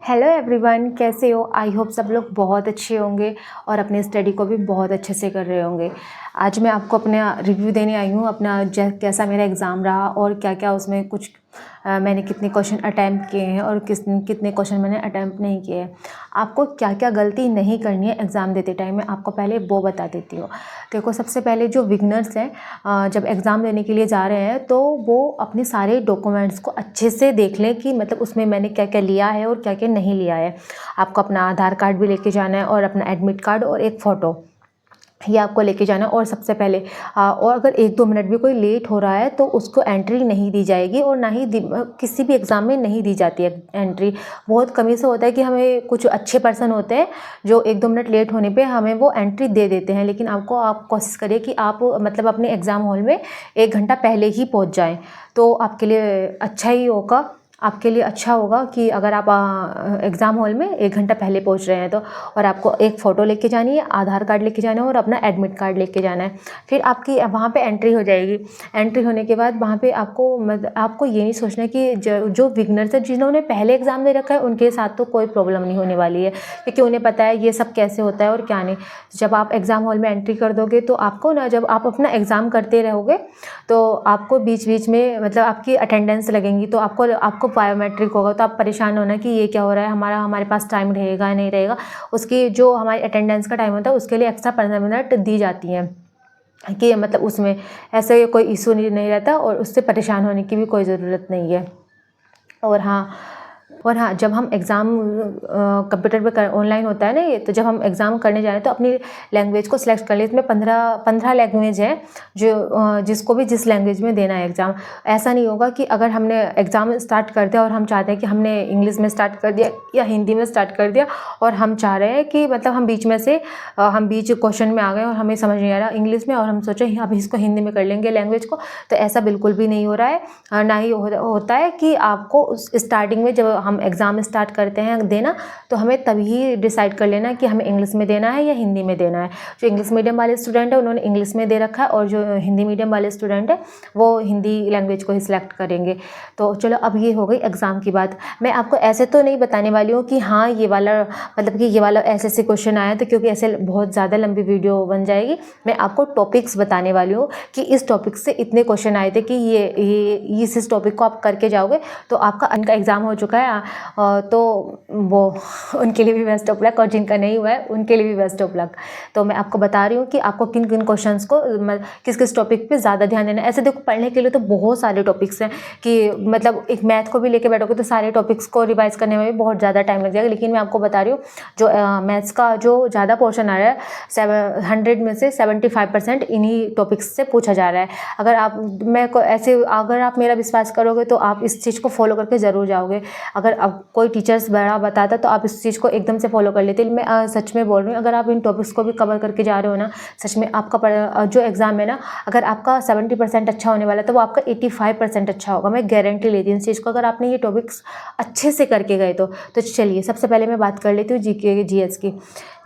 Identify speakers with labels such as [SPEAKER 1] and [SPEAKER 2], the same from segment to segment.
[SPEAKER 1] Hello everyone, कैसे हो? I hope सब लोग बहुत अच्छे होंगे और अपने स्टडी को भी बहुत अच्छे से कर रहे होंगे। आज मैं आपको अपना रिव्यू देने आई हूँ अपना कैसा मेरा एग्ज़ाम रहा और क्या क्या उसमें कुछ मैंने कितने क्वेश्चन अटैम्प्ट किए हैं और कितने क्वेश्चन मैंने अटैम्प्ट नहीं किए हैं। आपको क्या क्या गलती नहीं करनी है एग्ज़ाम देते टाइम में, आपको पहले वो बता देती हूँ। देखो, सबसे पहले जो बिगनर्स हैं जब एग्ज़ाम देने के लिए जा रहे हैं तो वो अपने सारे डॉक्यूमेंट्स को अच्छे से देख लें कि मतलब उसमें मैंने क्या क्या लिया है और क्या क्या नहीं लिया है। आपको अपना आधार कार्ड भी लेके जाना है और अपना एडमिट कार्ड और एक फ़ोटो, ये आपको लेके जाना है। और सबसे पहले और अगर 1-2 मिनट भी कोई लेट हो रहा है तो उसको एंट्री नहीं दी जाएगी और ना ही किसी भी एग्ज़ाम में नहीं दी जाती है एंट्री। बहुत कम ही से होता है कि हमें कुछ अच्छे पर्सन होते हैं जो 1-2 मिनट लेट होने पे हमें वो एंट्री दे देते हैं, लेकिन आप कोशिश करिए कि आप मतलब अपने एग्ज़ाम हॉल में 1 घंटा पहले ही पहुँच जाएँ, तो आपके लिए अच्छा ही होगा। आपके लिए अच्छा होगा कि अगर आप एग्ज़ाम हॉल में 1 घंटा पहले पहुंच रहे हैं तो। और आपको एक फ़ोटो लेके जानी है, आधार कार्ड लेके जाना है और अपना एडमिट कार्ड लेके जाना है। फिर आपकी वहाँ पे एंट्री हो जाएगी। एंट्री होने के बाद वहाँ पे आपको ये नहीं सोचना कि जो बिगनर्स है जिन्होंने पहले एग्ज़ाम दे रखा है उनके साथ तो कोई प्रॉब्लम नहीं होने वाली है, क्योंकि उन्हें पता है ये सब कैसे होता है और क्या नहीं। जब आप एग्ज़ाम हॉल में एंट्री कर दोगे तो आपको ना, जब आप अपना एग्ज़ाम करते रहोगे तो आपको बीच बीच में मतलब आपकी अटेंडेंस लगेंगी, तो आपको बायोमेट्रिक होगा, तो आप परेशान होना कि ये क्या हो रहा है, हमारे पास टाइम रहेगा नहीं रहेगा। उसकी जो हमारी अटेंडेंस का टाइम होता है उसके लिए एक्स्ट्रा 15 मिनट दी जाती हैं कि मतलब उसमें ऐसे कोई इशू नहीं रहता और उससे परेशान होने की भी कोई ज़रूरत नहीं है। और हाँ, जब हम एग्ज़ाम कंप्यूटर पे ऑनलाइन होता है ना ये, तो जब हम एग्ज़ाम करने जा रहे हैं तो अपनी लैंग्वेज को सिलेक्ट कर लिए। इसमें 15 लैंग्वेज है जो जिसको भी जिस लैंग्वेज में देना है एग्ज़ाम। ऐसा नहीं होगा कि अगर हमने एग्ज़ाम स्टार्ट कर दिया और हम चाहते हैं कि हमने इंग्लिश में स्टार्ट कर दिया या हिंदी में स्टार्ट कर दिया और हम चाह रहे हैं कि मतलब हम बीच क्वेश्चन में आ गए और हमें समझ नहीं आ रहा इंग्लिश में और हम सोचे अब इसको हिंदी में कर लेंगे लैंग्वेज को, तो ऐसा बिल्कुल भी नहीं हो रहा है। ना ही होता है कि आपको स्टार्टिंग में जब हम एग्ज़ाम स्टार्ट करते हैं देना तो हमें तभी डिसाइड कर लेना कि हमें इंग्लिश में देना है या हिंदी में देना है। जो इंग्लिश मीडियम वाले स्टूडेंट है उन्होंने इंग्लिश में दे रखा है और जो हिंदी मीडियम वाले स्टूडेंट है वो हिंदी लैंग्वेज को ही सिलेक्ट करेंगे। तो चलो, अब ये हो गई एग्ज़ाम की बात। मैं आपको ऐसे तो नहीं बताने वाली हूँ कि हाँ ये वाला मतलब कि ये वाला ऐसे क्वेश्चन आया, तो क्योंकि ऐसे बहुत ज़्यादा लंबी वीडियो बन जाएगी। मैं आपको टॉपिक्स बताने वाली हूँ कि इस टॉपिक से इतने क्वेश्चन आए थे कि ये इस टॉपिक को आप करके जाओगे तो आपका उनका एग्ज़ाम हो चुका है, तो वो उनके लिए भी बेस्ट ऑफ लक और जिनका नहीं हुआ है उनके लिए भी बेस्ट ऑफ लक। तो मैं आपको बता रही हूँ कि आपको किन किन क्वेश्चंस को किस किस टॉपिक पे ज़्यादा ध्यान देना है। ऐसे देखो, पढ़ने के लिए तो बहुत सारे टॉपिक्स हैं कि मतलब एक मैथ को भी लेके बैठोगे तो सारे टॉपिक्स को रिवाइज करने में भी बहुत ज़्यादा टाइम लग जाएगा। लेकिन मैं आपको बता रही हूँ जो मैथ्स का जो ज़्यादा पोर्शन आ रहा है 100 में से 75% इन्हीं टॉपिक्स से पूछा जा रहा है। अगर आप मेरा विश्वास करोगे तो आप इस चीज़ को फॉलो करके ज़रूर जाओगे। अगर अब कोई टीचर्स बड़ा बताता तो आप इस चीज़ को एकदम से फॉलो कर लेते। मैं सच में बोल रही हूँ, अगर आप इन टॉपिक्स को भी कवर करके जा रहे हो ना, सच में आपका जो एग्ज़ाम है ना, अगर आपका 70% अच्छा होने वाला है तो वो आपका 85% अच्छा होगा। मैं गारंटी लेती हूँ इस चीज़ को, अगर आपने ये टॉपिक्स अच्छे से करके गए तो चलिए सबसे पहले मैं बात कर लेती हूँ जीके जीएस की।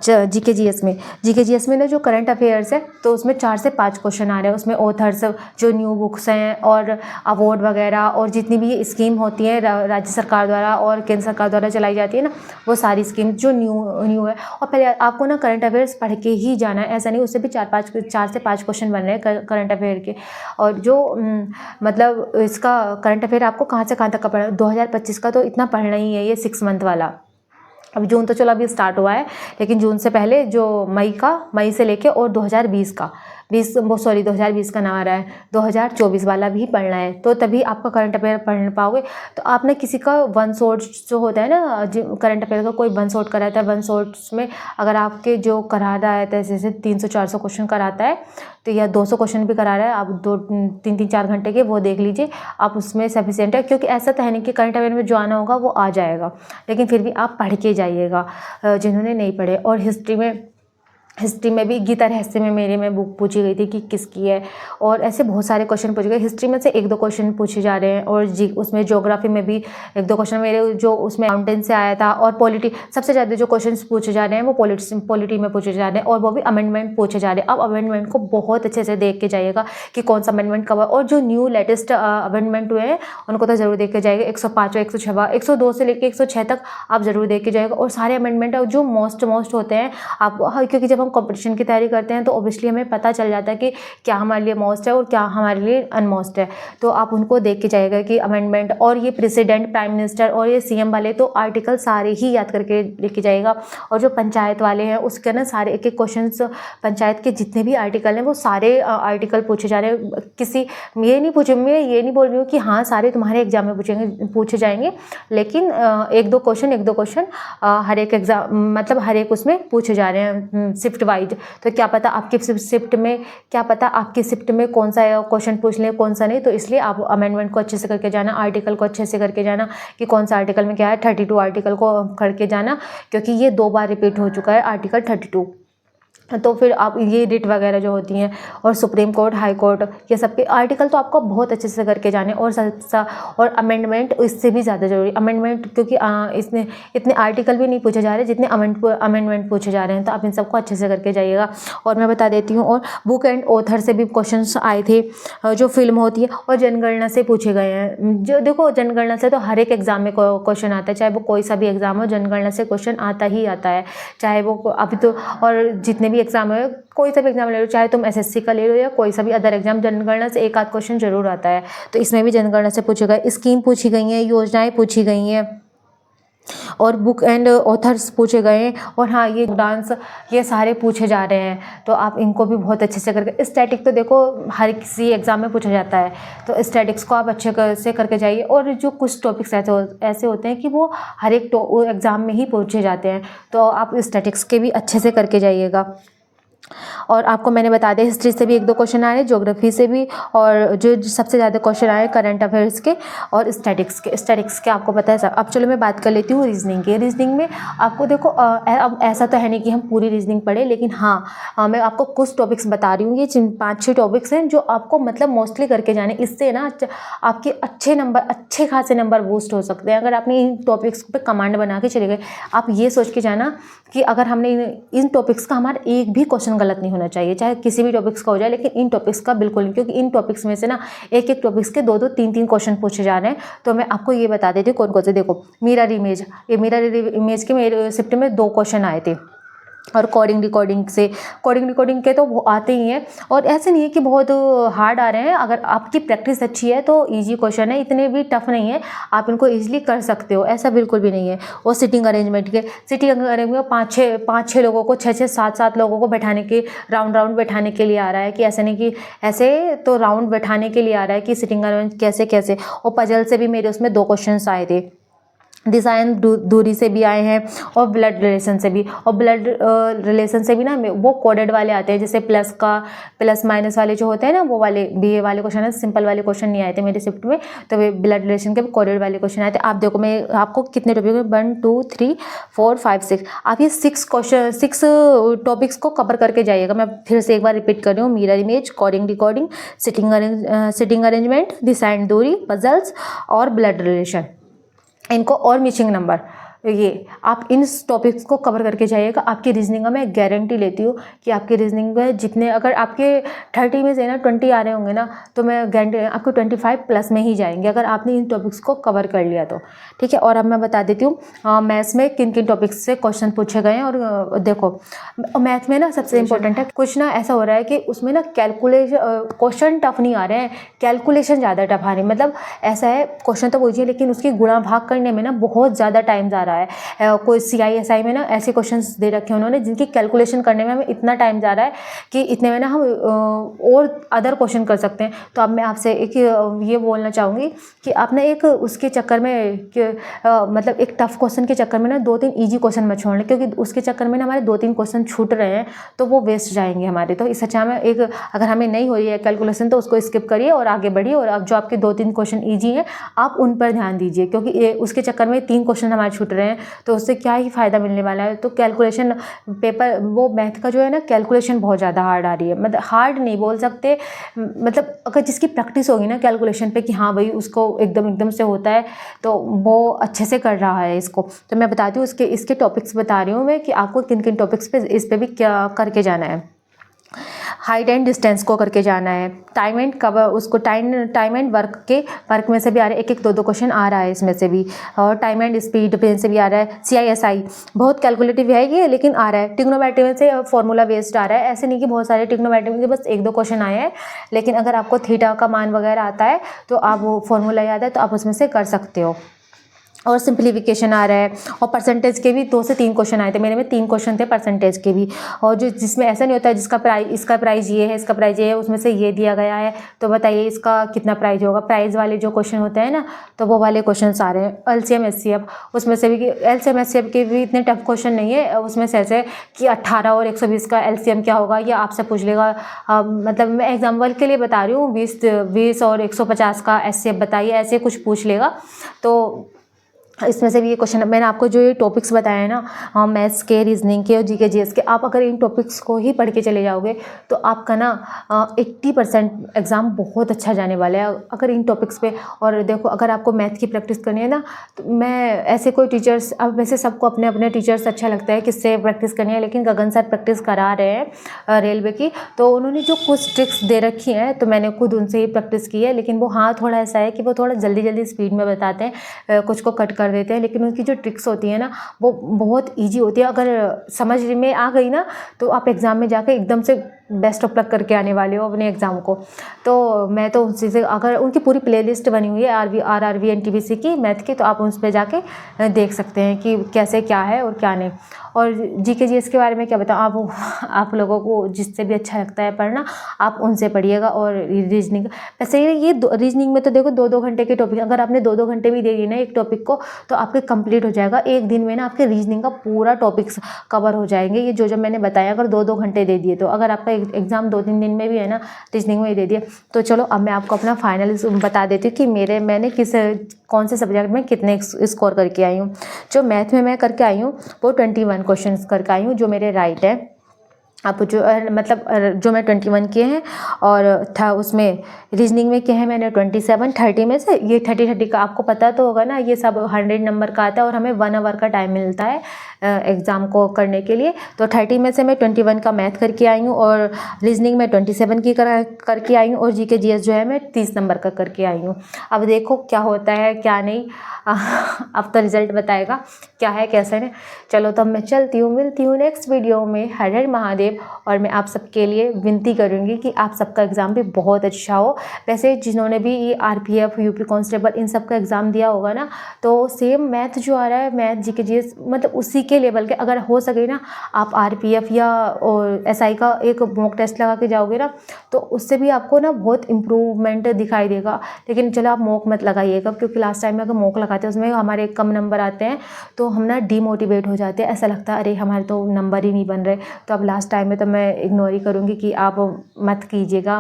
[SPEAKER 1] जीके जीएस में ना जो करंट अफेयर्स है तो उसमें 4 से 5 क्वेश्चन आ रहे हैं। उसमें ऑथर्स, जो न्यू बुक्स हैं और अवार्ड वगैरह और जितनी भी स्कीम होती है राज्य सरकार द्वारा और केंद्र सरकार द्वारा चलाई जाती है ना, वो सारी स्कीम जो न्यू है। और पहले आपको ना करंट अफेयर्स पढ़ के ही जाना है, ऐसा नहीं, उससे भी 4 से 5 क्वेश्चन बन रहे हैं करंट अफेयर के। और जो मतलब इसका करंट अफेयर आपको कहाँ से कहाँ तक का पढ़ना है, 2025 का तो इतना पढ़ना ही है, ये 6 मंथ वाला। अब जून तो चलो अभी स्टार्ट हुआ है, लेकिन जून से पहले जो मई से लेके और 2020 का 2020 का ना आ रहा है, 2024 वाला भी पढ़ना है, तो तभी आपका करंट अफेयर पढ़ पाओगे। तो आप ना किसी का वन शॉट जो होता है ना, करंट अफेयर का कोई वन शॉट कराता है, वन शॉट्स में अगर आपके जो करा रहा है जैसे 300-400 क्वेश्चन कराता है तो या 200 क्वेश्चन भी करा रहा है, आप 2-3-4 घंटे के वो देख लीजिए, आप उसमें सफिशिएंट है। क्योंकि ऐसा तो है नहीं कि करंट अफेयर में जो आना होगा वो आ जाएगा, लेकिन फिर भी आप पढ़ के जाइएगा जिन्होंने नहीं पढ़े। और हिस्ट्री में भी गीता रहस्य में मेरे में बुक पूछी गई थी कि किसकी है, और ऐसे बहुत सारे क्वेश्चन पूछे गए। हिस्ट्री में से 1-2 क्वेश्चन पूछे जा रहे हैं, और उसमें ज्योग्राफी में भी 1-2 क्वेश्चन मेरे जो उसमें माउंटेन से आया था। और पॉलिटी सबसे ज़्यादा जो क्वेश्चन पूछे जा रहे हैं वो पॉलिटी में पूछे जा रहे हैं, और वो भी अमेंडमेंट पूछे जा रहे हैं। अब अमेंडमेंट को बहुत अच्छे से देख के जाइएगा कि कौन सा अमेंडमेंट कब, और जो न्यू लेटेस्ट अमेंडमेंट हुए हैं उनको तो ज़रूर देख के जाइएगा। 105, 106, 102 से लेकर 106 तक आप ज़रूर देख के जाइएगा। और सारे अमेंडमेंट जो मोस्ट होते हैं आप, क्योंकि जब हम कॉम्पिटिशन की तैयारी करते हैं तो ऑब्वियसली हमें पता चल जाता है कि क्या हमारे लिए मोस्ट है और क्या हमारे लिए अनमोस्ट है। तो आप उनको देख के जाइएगा कि अमेंडमेंट, और ये प्रेसिडेंट, प्राइम मिनिस्टर और ये सीएम वाले तो आर्टिकल सारे ही याद करके लेके जाइएगा। और जो पंचायत वाले हैं उसके ना सारे एक क्वेश्चंस, पंचायत के जितने भी आर्टिकल हैं वो सारे आर्टिकल पूछे जा रहे हैं। मैं ये नहीं बोल रही हूँ कि हाँ सारे तुम्हारे एग्जाम में पूछे जाएंगे, लेकिन 1-2 क्वेश्चन हर एक एग्जाम, मतलब हर एक उसमें पूछे जा रहे हैं शिफ्ट वाइज। तो क्या पता आपकी शिफ्ट में कौन सा क्वेश्चन पूछ लें, कौन सा नहीं। तो इसलिए आप अमेंडमेंट को अच्छे से करके जाना, आर्टिकल को अच्छे से करके जाना कि कौन सा आर्टिकल में क्या है। 32 आर्टिकल को करके जाना, क्योंकि ये 2 बार रिपीट हो चुका है आर्टिकल 32। तो फिर आप ये रिट वगैरह जो होती हैं, और सुप्रीम कोर्ट, हाई कोर्ट, ये सब के आर्टिकल तो आपको बहुत अच्छे से करके जाने। और अमेंडमेंट इससे भी ज़्यादा जरूरी, अमेंडमेंट, क्योंकि इसने इतने आर्टिकल भी नहीं पूछे जा रहे जितने अमेंडमेंट पूछे जा रहे हैं। तो आप इन सबको अच्छे से करके जाइएगा। और मैं बता देती हूँ, और बुक एंड ऑथर से भी क्वेश्चन आए थे, जो फिल्म होती है, और जनगणना से पूछे गए हैं। जो देखो, जनगणना से तो हर एक एग्जाम में क्वेश्चन आता है, चाहे वो कोई सा भी एग्जाम हो, जनगणना से क्वेश्चन आता ही आता है। चाहे वो अभी तो, और जितने भी एग्जाम है, कोई सा भी एग्जाम ले लो, चाहे तुम एसएससी का ले लो या कोई सा भी अदर एग्जाम, जनगणना से 1-8 क्वेश्चन जरूर आता है। तो इसमें भी जनगणना से पूछे गए, स्कीम पूछी गई हैं, योजनाएं पूछी गई हैं, और बुक एंड ऑथर्स पूछे गए हैं। और हाँ, ये डांस, ये सारे पूछे जा रहे हैं। तो आप इनको भी बहुत अच्छे से करके, स्टैटिक तो देखो हर किसी एग्जाम में पूछा जाता है, तो स्टैटिक्स को आप अच्छे से करके जाइए। और जो कुछ टॉपिक्स ऐसे होते हैं कि वो हर एक एग्जाम में ही पूछे जाते हैं, तो आप स्टैटिक्स के भी अच्छे से करके जाइएगा। और आपको मैंने बता दिया, हिस्ट्री से भी 1-2 क्वेश्चन आए, ज्योग्राफी से भी, और जो सबसे ज़्यादा क्वेश्चन आए करंट अफेयर्स के और स्टैटिक्स के आपको पता है सब। अब चलो मैं बात कर लेती हूँ रीजनिंग की। रीजनिंग में आपको देखो, अब ऐसा तो है नहीं कि हम पूरी रीजनिंग पढ़े, लेकिन हाँ, मैं आपको कुछ टॉपिक्स बता रही हूँ। ये 5-6 टॉपिक्स हैं जो आपको मतलब मोस्टली करके जाने, इससे ना आपके अच्छे खासे नंबर बूस्ट हो सकते हैं। अगर आपने इन टॉपिक्स पे कमांड बना के चले गए, आप ये सोच के जाना कि अगर हमने इन टॉपिक्स का हमारा एक भी क्वेश्चन गलत नहीं होना चाहिए, चाहे किसी भी टॉपिक्स का हो जाए, लेकिन इन टॉपिक्स का बिल्कुल नहीं, क्योंकि इन टॉपिक्स में से ना एक टॉपिक्स के 2-2, 3-3 क्वेश्चन पूछे जा रहे हैं। तो मैं आपको ये बता देती हूँ कौन कौन से। देखो, मिरर इमेज के मेरे शिफ्ट में 2 क्वेश्चन आए थे, और कोडिंग रिकॉर्डिंग के तो वो आते ही हैं। और ऐसे नहीं है कि बहुत हार्ड आ रहे हैं, अगर आपकी प्रैक्टिस अच्छी है तो इजी क्वेश्चन है, इतने भी टफ नहीं है, आप इनको इजीली कर सकते हो, ऐसा बिल्कुल भी नहीं है। और सिटिंग अरेंजमेंट में 5-6 लोगों को, 6-6, 7-7 लोगों को बैठाने के, राउंड बैठाने के लिए आ रहा है, कि ऐसे नहीं कि ऐसे तो राउंड बैठाने के लिए आ रहा है कि सिटिंग अरेंज कैसे। और पजल से भी मेरे उसमें 2 क्वेश्चन आए थे, डिज़ाइन दूरी से भी आए हैं, और ब्लड रिलेशन से भी। और ब्लड रिलेशन से भी ना वो कोडेड वाले आते हैं, जैसे प्लस माइनस वाले जो होते हैं ना, वो वाले बीए वाले क्वेश्चन है, सिंपल वाले क्वेश्चन नहीं आए थे मेरे शिफ्ट में। तो वे ब्लड रिलेशन के कोडेड वाले क्वेश्चन आए थे। आप देखो, मैं आपको कितने टॉपिक में 1 2 3 4 5 6, आप ये 6 टॉपिक्स को कवर करके जाइएगा। मैं फिर से एक बार रिपीट कर रही हूँ, mirror image, coding recording, sitting arrangement, design दूरी, पजल्स और ब्लड रिलेशन, इनको और मिसिंग नंबर, ये आप इन टॉपिक्स को कवर करके जाइएगा। आपकी रीजनिंग में मैं गारंटी लेती हूँ कि आपकी रीजनिंग में जितने, अगर आपके 30 में से ना 20 आ रहे होंगे ना, तो मैं गारंटी आपको 25 प्लस में ही जाएंगे, अगर आपने इन टॉपिक्स को कवर कर लिया तो। ठीक है। और अब मैं बता देती हूँ मैथ्स में किन किन टॉपिक्स से क्वेश्चन पूछे गए हैं। और देखो, मैथ में ना सबसे इंपॉर्टेंट है, कुछ ना ऐसा हो रहा है कि उसमें ना कैलकुलेशन, क्वेश्चन टफ नहीं आ रहे हैं, कैलकुलेशन ज़्यादा टफ आ रही है। मतलब ऐसा है, क्वेश्चन तो पूछिए, लेकिन उसकी गुणा भाग करने में ना बहुत ज़्यादा टाइम जा रहा है। कोई CISI में ना ऐसे क्वेश्चंस दे रखे हैं उन्होंने, जिनकी कैलकुलेशन करने में हमें इतना टाइम जा रहा है कि इतने में ना हम और अदर क्वेश्चन कर सकते हैं। तो अब मैं आपसे एक ये बोलना चाहूँगी कि आप ना एक उसके चक्कर में मतलब एक टफ क्वेश्चन के चक्कर में ना 2-3 ईजी क्वेश्चन मत छोड़ लें, क्योंकि उसके चक्कर में ना हमारे 2-3 क्वेश्चन छूट रहे हैं, तो वो वेस्ट जाएंगे हमारे। तो इस अच्छा में एक, अगर हमें नहीं हो रही है कैलकुलेशन, तो उसको स्किप करिए और आगे बढ़िए। और अब जो आपके 2-3 क्वेश्चन ईजी हैं, आप उन पर ध्यान दीजिए, क्योंकि उसके चक्कर में 3 क्वेश्चन हमारे छूट रहे हैं। रहे हैं तो उससे क्या ही फ़ायदा मिलने वाला है। तो कैलकुलेशन पेपर वो मैथ का जो है ना कैलकुलेशन बहुत ज़्यादा हार्ड आ रही है, मतलब हार्ड नहीं बोल सकते, मतलब अगर जिसकी प्रैक्टिस होगी ना कैलकुलेशन पे कि हाँ भाई उसको एकदम से होता है तो वो अच्छे से कर रहा है इसको। तो मैं बताती हूँ इसके टॉपिक्स बता रही हूँ मैं कि आपको किन किन टॉपिक्स पे इस पे भी क्या करके जाना है। हाइट एंड डिस्टेंस को करके जाना है, टाइम एंड कवर उसको टाइम एंड वर्क में से भी आ रहा है, एक दो क्वेश्चन आ रहा है इसमें से भी, और टाइम एंड स्पीड पे से भी आ रहा है। CISI बहुत कैलकुलेटिव है ये लेकिन आ रहा है। ट्रिग्नोमेट्री में से फॉर्मूला बेस्ड आ रहा है, ऐसे नहीं कि बहुत सारे ट्रिग्नोमेट्री में बस एक दो क्वेश्चन आए हैं, लेकिन अगर आपको थीटा का मान वगैरह आता है तो आप वो फॉर्मूला याद है तो आप उसमें से कर सकते हो। और सिंप्लीफिकेशन आ रहा है, और परसेंटेज के भी 2 से 3 क्वेश्चन आए थे, मेरे में 3 क्वेश्चन थे परसेंटेज के भी। और जिसमें ऐसा नहीं होता है इसका प्राइस ये है, इसका प्राइस ये है, उसमें से ये दिया गया है तो बताइए इसका कितना प्राइस होगा। प्राइस वाले जो क्वेश्चन होते हैं ना तो वो वाले क्वेश्चन आ रहे हैं। LCM HCF उसमें से भी LCM HCF के भी इतने टफ क्वेश्चन नहीं है उसमें से, ऐसे कि 18 और 120 का LCM क्या होगा ये आपसे पूछ लेगा। मतलब मैं एग्जाम्पल के लिए बता रही हूँ, 20 और 150 का HCF बताइए, ऐसे कुछ पूछ लेगा। तो इसमें से भी ये क्वेश्चन मैंने आपको जो ये टॉपिक्स बताए हैं ना मैथ्स के, रीजनिंग के और GK GS के, आप अगर इन टॉपिक्स को ही पढ़ के चले जाओगे तो आपका ना 80% एग्ज़ाम बहुत अच्छा जाने वाला है अगर इन टॉपिक्स पे। और देखो अगर आपको मैथ की प्रैक्टिस करनी है ना तो मैं ऐसे कोई टीचर्स, अब वैसे सबको अपने अपने टीचर्स अच्छा लगता है किससे प्रैक्टिस करनी है, लेकिन गगन सर प्रैक्टिस करा रहे हैं रेलवे की, तो उन्होंने जो कुछ ट्रिक्स दे रखी हैं तो मैंने खुद उनसे ही प्रैक्टिस की है। लेकिन वो हाँ थोड़ा ऐसा है कि वो थोड़ा जल्दी स्पीड में बताते हैं, कुछ को कट कर देते हैं, लेकिन उनकी जो ट्रिक्स होती है ना वो बहुत इजी होती है। अगर समझ में आ गई ना तो आप एग्ज़ाम में जाकर एकदम से बेस्ट ऑफ लक करके आने वाले हो अपने एग्ज़ाम को। तो मैं तो उनसे से, अगर उनकी पूरी प्लेलिस्ट बनी हुई है RRB NTPC की मैथ की, तो आप उस पर जाके देख सकते हैं कि कैसे क्या है और क्या नहीं। और GK GS के बारे में क्या बताऊँ, आप लोगों को जिससे भी अच्छा लगता है पढ़ना आप उनसे पढ़िएगा। और रीजनिंग वैसे ये रीजनिंग में तो देखो 2-2 घंटे के टॉपिक, अगर आपने 2-2 घंटे भी दे दिए ना एक टॉपिक को तो आपके कंप्लीट हो जाएगा एक दिन में ना, आपके रीजनिंग का पूरा टॉपिक्स कवर हो जाएंगे। ये जो मैंने बताया अगर 2-2 घंटे दे दिए तो, अगर आपका एग्जाम 2-3 दिन में भी है ना रीजनिंग में ही दे दिया तो चलो अब मैं आपको अपना फाइनल बता देती हूँ कि मैंने कौन से सब्जेक्ट में कितने स्कोर करके आई हूँ। जो मैथ में मैं करके आई हूँ वो 21 क्वेश्चंस करके आई हूँ जो मेरे राइट है। आप जो मतलब जो मैं 21 किए हैं और था उसमें रीजनिंग में किए हैं मैंने 27, 30 में से ये 30 का आपको पता तो होगा ना, ये सब 100 नंबर का आता है और हमें 1 आवर का टाइम मिलता है एग्ज़ाम को करने के लिए। तो 30 में से मैं 21 का मैथ करके आई हूँ और रीजनिंग में 27 की करके आई हूँ और GK GS जो है मैं 30 नंबर का करके आई हूँ। अब देखो क्या होता है क्या नहीं, अब तो रिजल्ट बताएगा क्या है कैसे नहीं। चलो तब मैं चलती हूँ, मिलती हूँ नेक्स्ट वीडियो में। हर हर महादेव। और मैं आप सबके लिए विनती करूँगी कि आप सबका एग्ज़ाम भी बहुत अच्छा हो। वैसे जिन्होंने भी ये RPF UP कांस्टेबल इन सब का एग्ज़ाम दिया होगा ना तो सेम मैथ जो आ रहा है मैथ GK GS मतलब उसी के लेवल के, अगर हो सके ना आप RPF या SI का एक मॉक टेस्ट लगा के जाओगे ना तो उससे भी आपको ना बहुत इम्प्रूवमेंट दिखाई देगा। लेकिन चलो आप मॉक मत लगाइएगा क्योंकि लास्ट टाइम में अगर मॉक लगाते हैं उसमें हमारे कम नंबर आते हैं तो हम ना डिमोटिवेट हो जाते हैं, ऐसा लगता है अरे हमारे तो नंबर ही नहीं बन रहे। तो अब लास्ट टाइम में तो मैं इग्नोर ही करूँगी कि आप मत कीजिएगा,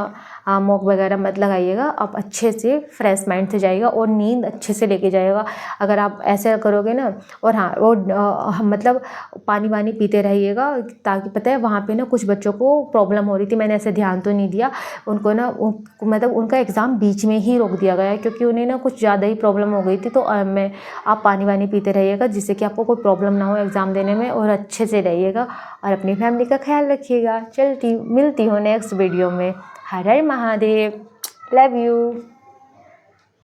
[SPEAKER 1] मॉक वगैरह मत लगाइएगा। आप अच्छे से फ्रेश माइंड से जाइएगा और नींद अच्छे से लेके जाइएगा अगर आप ऐसे करोगे ना। और हाँ वो मतलब पानी वानी पीते रहिएगा ताकि पता है वहाँ पे ना कुछ बच्चों को प्रॉब्लम हो रही थी, मैंने ऐसे ध्यान तो नहीं दिया उनको ना मतलब उनका एग्ज़ाम बीच में ही रोक दिया गया क्योंकि उन्हें ना कुछ ज़्यादा ही प्रॉब्लम हो गई थी। तो आप पानी वानी पीते रहिएगा जिससे कि आपको कोई प्रॉब्लम ना हो एग्ज़ाम देने में, और अच्छे से रहिएगा और अपनी फैमिली का ख्याल रखिएगा। मिलती हूँ नेक्स्ट वीडियो में। हर हर महादेव, लव यू।